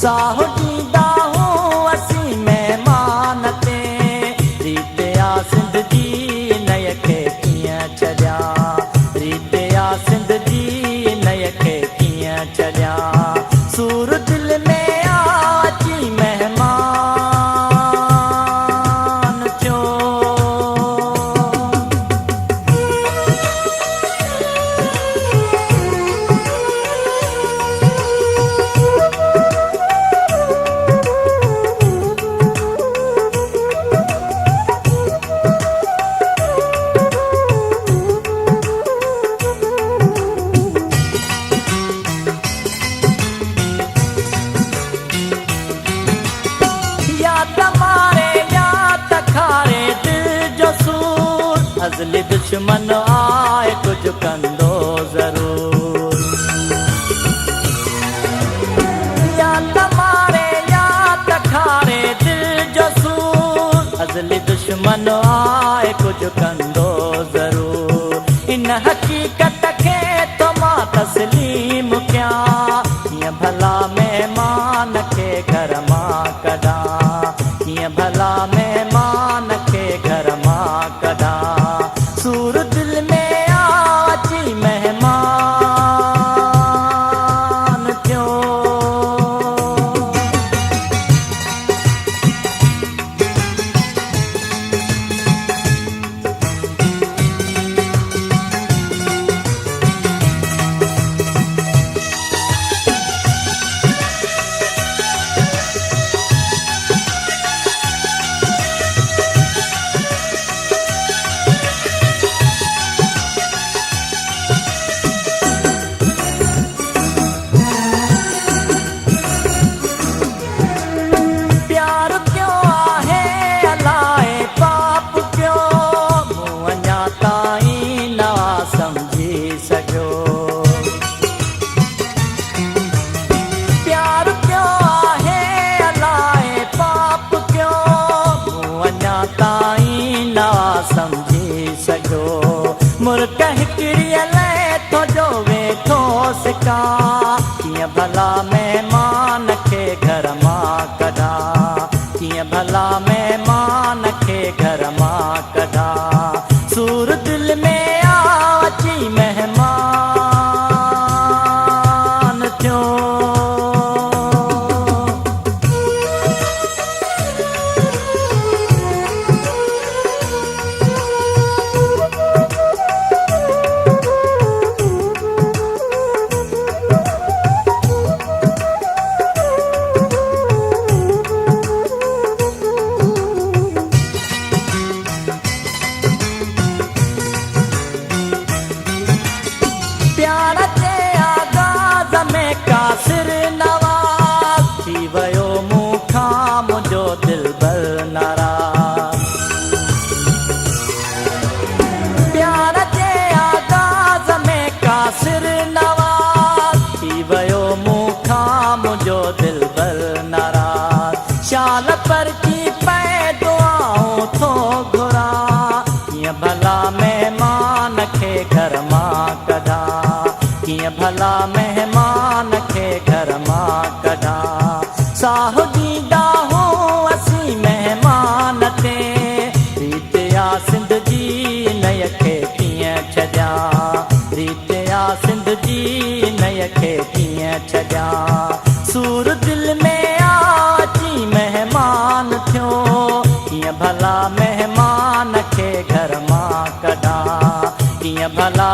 साहो ॾींदा हूं असीं महिमान ते, रीत आ सिंध जी नय खे कीअं छॾियां, रीत आ सिंध जी नय खे कीअं छॾियां। सूर दिल में आ अची महिमान थियो। अज़ली दुश्मन आए कुझु कंदो ज़रूर, या त मारे या त खारे दिल जो सूर। अज़ली दुश्मन आए कुझु कंदो ज़रूर। इन हक़ीक़त खे तो मां तस्लीम कयां, कीअं भला महिमान खे घर मां कढां, कीअं भला महिमान खे घर मां कढां। सूर दिल में आ अची महिमान थियो। मुर्क हिकिड़ीअ लाइ थो जो वेठो सिका, कीअं भला महिमान खे घर मां कढां, कीअं भला महिमान खे घर मां कढां। सूर दिल में आ अची महिमान थियो। कासिर नवाज़ थी वियो मूंखां मुंहिंजो दिलबर नाराज़। प्यार जे आगाज़ में कासिर नवाज़ थी वियो मूंखां मुंहिंजो दिलबर नाराज़। शाल पर की पए दुआऊं थो घुरां, कीअं भला महिमान खे घर मां कढां, कीअं भला महिमान खे घर मां कढां। साहो ॾींदा हूं असीं महिमान ते, रीत आ सिंध जी नय खे कीअं छॾियां, रीत आ सिंध जी नय खे कीअं छॾियां। सूर दिल में आ अची महिमान थियो, कीअं भला महिमान खे घर मां कढां, कीअं भला